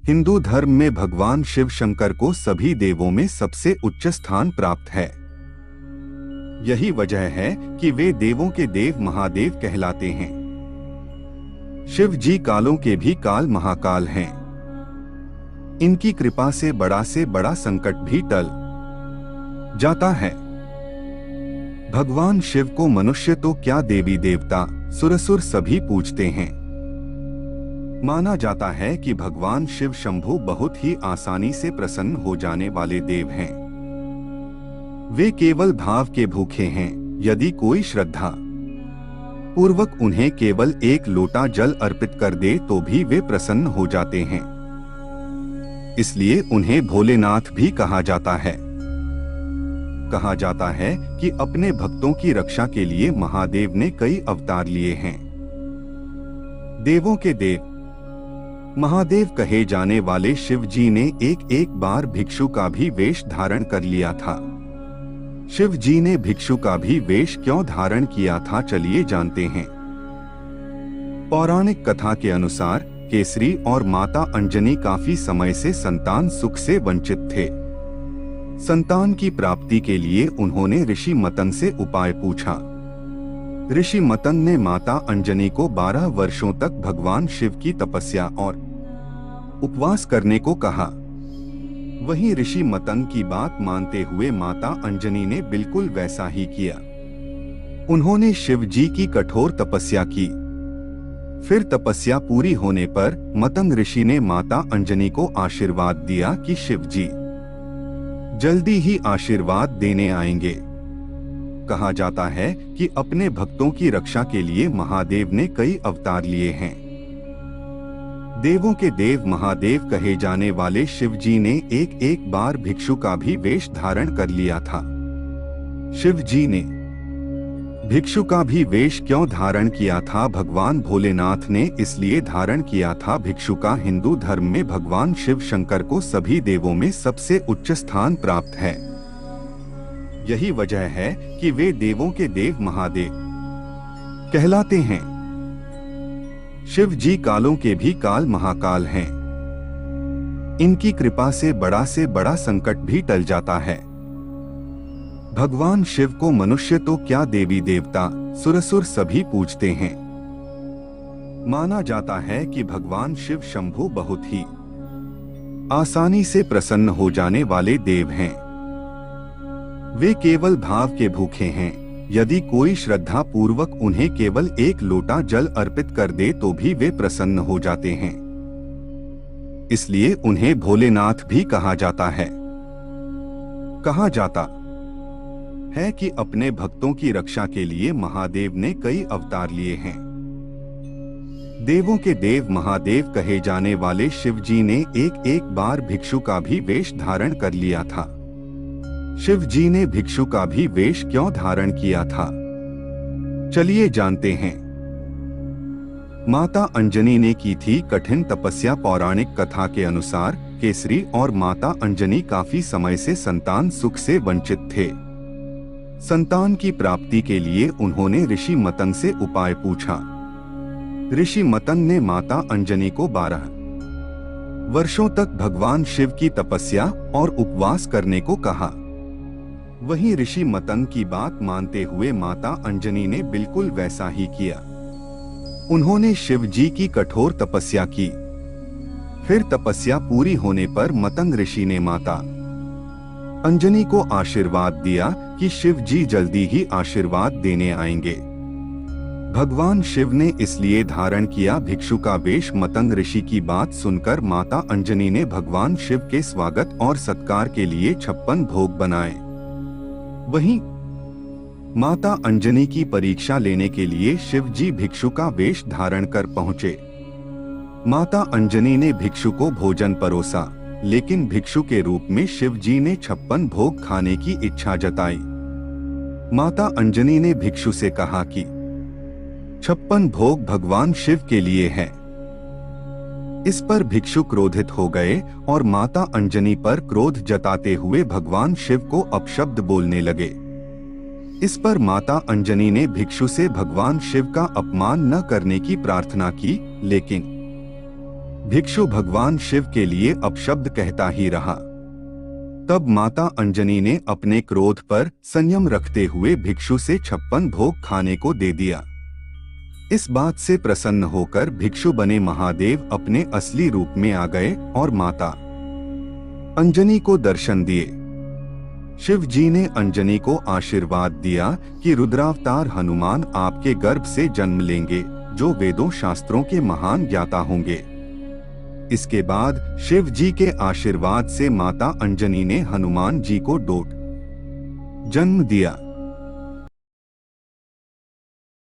हिंदू धर्म में भगवान शिव शंकर को सभी देवों में सबसे उच्च स्थान प्राप्त है। यही वजह है कि वे देवों के देव महादेव कहलाते हैं। शिव जी कालों के भी काल महाकाल हैं। इनकी कृपा से बड़ा संकट भी टल जाता है। भगवान शिव को मनुष्य तो क्या देवी देवता सुरसुर सभी पूजते हैं। माना जाता है कि भगवान शिव शंभु बहुत ही आसानी से प्रसन्न हो जाने वाले देव हैं। वे केवल भाव के भूखे हैं। यदि कोई श्रद्धा पूर्वक उन्हें केवल एक लोटा जल अर्पित कर दे तो भी वे प्रसन्न हो जाते हैं। इसलिए उन्हें भोलेनाथ भी कहा जाता है। कहा जाता है कि अपने भक्तों की रक्षा के लिए महादेव ने कई अवतार लिए हैं। देवों के देव महादेव कहे जाने वाले शिव जी ने एक बार भिक्षु का भी वेश धारण कर लिया था। शिव जी ने भिक्षु का भी वेश क्यों धारण किया था, चलिए जानते हैं। पौराणिक कथा के अनुसार केसरी और माता अंजनी काफी समय से संतान सुख से वंचित थे। संतान की प्राप्ति के लिए उन्होंने ऋषि मतन से उपाय पूछा। ऋषि मतन ने माता अंजनी को 12 वर्षों तक भगवान शिव की तपस्या और उपवास करने को कहा। वहीं ऋषि मतन की बात मानते हुए माता अंजनी ने बिल्कुल वैसा ही किया। उन्होंने शिव जी की कठोर तपस्या की। फिर तपस्या पूरी होने पर मतंग ऋषि ने माता अंजनी को आशीर्वाद दिया कि शिव जी जल्दी ही आशीर्वाद देने आएंगे। कहा जाता है कि अपने भक्तों की रक्षा के लिए महादेव ने कई अवतार लिए हैं। देवों के देव महादेव कहे जाने वाले शिव जी ने एक बार भिक्षु का भी वेश धारण कर लिया था। शिव जी ने भिक्षु का भी वेश क्यों धारण किया था? भगवान भोलेनाथ ने इसलिए धारण किया था। भिक्षु का हिंदू धर्म में भगवान शिव शंकर को सभी देवों में सबसे उच्च स्थान प्राप्त है। यही वजह है कि वे देवों के देव महादेव कहलाते हैं। शिव जी कालों के भी काल महाकाल हैं। इनकी कृपा से बड़ा संकट भी टल जाता है। भगवान शिव को मनुष्य तो क्या देवी देवता सुरसुर सभी पूजते हैं। माना जाता है कि भगवान शिव शंभु बहुत ही आसानी से प्रसन्न हो जाने वाले देव हैं। वे केवल भाव के भूखे हैं। यदि कोई श्रद्धा पूर्वक उन्हें केवल एक लोटा जल अर्पित कर दे तो भी वे प्रसन्न हो जाते हैं। इसलिए उन्हें भोलेनाथ भी कहा जाता है। कहा जाता है कि अपने भक्तों की रक्षा के लिए महादेव ने कई अवतार लिए हैं। देवों के देव महादेव कहे जाने वाले शिव जी ने एक बार भिक्षु का भी वेश धारण कर लिया था। शिव जी ने भिक्षु का भी वेश क्यों धारण किया था, चलिए जानते हैं। माता अंजनी ने की थी कठिन तपस्या। पौराणिक कथा के अनुसार केसरी और माता अंजनी काफी समय से संतान सुख से वंचित थे। संतान की प्राप्ति के लिए उन्होंने ऋषि मतन से उपाय पूछा। ऋषि मतन ने माता अंजनी को 12 वर्षों तक भगवान शिव की तपस्या और उपवास करने को कहा। वहीं ऋषि मतन की बात मानते हुए माता अंजनी ने बिल्कुल वैसा ही किया। उन्होंने शिव जी की कठोर तपस्या की। फिर तपस्या पूरी होने पर मतंग ऋषि ने माता अंजनी को आशीर्वाद दिया कि शिव जी जल्दी ही आशीर्वाद देने आएंगे। भगवान शिव ने इसलिए धारण किया भिक्षु का वेश। मतंग ऋषि की बात सुनकर माता अंजनी ने भगवान शिव के स्वागत और सत्कार के लिए 56 भोग बनाए। वहीं माता अंजनी की परीक्षा लेने के लिए शिव जी भिक्षु का वेश धारण कर पहुंचे। माता अंजनी ने भिक्षु को भोजन परोसा, लेकिन भिक्षु के रूप में शिव जी ने 56 भोग खाने की इच्छा जताई। माता अंजनी ने भिक्षु से कहा कि 56 भोग भगवान शिव के लिए हैं। इस पर भिक्षु क्रोधित हो गए और माता अंजनी पर क्रोध जताते हुए भगवान शिव को अपशब्द बोलने लगे। इस पर माता अंजनी ने भिक्षु से भगवान शिव का अपमान न करने की प्रार्थना की, लेकिन भिक्षु भगवान शिव के लिए अपशब्द कहता ही रहा। तब माता अंजनी ने अपने क्रोध पर संयम रखते हुए भिक्षु से 56 भोग खाने को दे दिया। इस बात से प्रसन्न होकर भिक्षु बने महादेव अपने असली रूप में आ गए और माता अंजनी को दर्शन दिए। शिव जी ने अंजनी को आशीर्वाद दिया कि रुद्रावतार हनुमान आपके गर्भ से जन्म लेंगे, जो वेदों शास्त्रों के महान ज्ञाता होंगे। इसके बाद शिव जी के आशीर्वाद से माता अंजनी ने हनुमान जी को डोट जन्म दिया।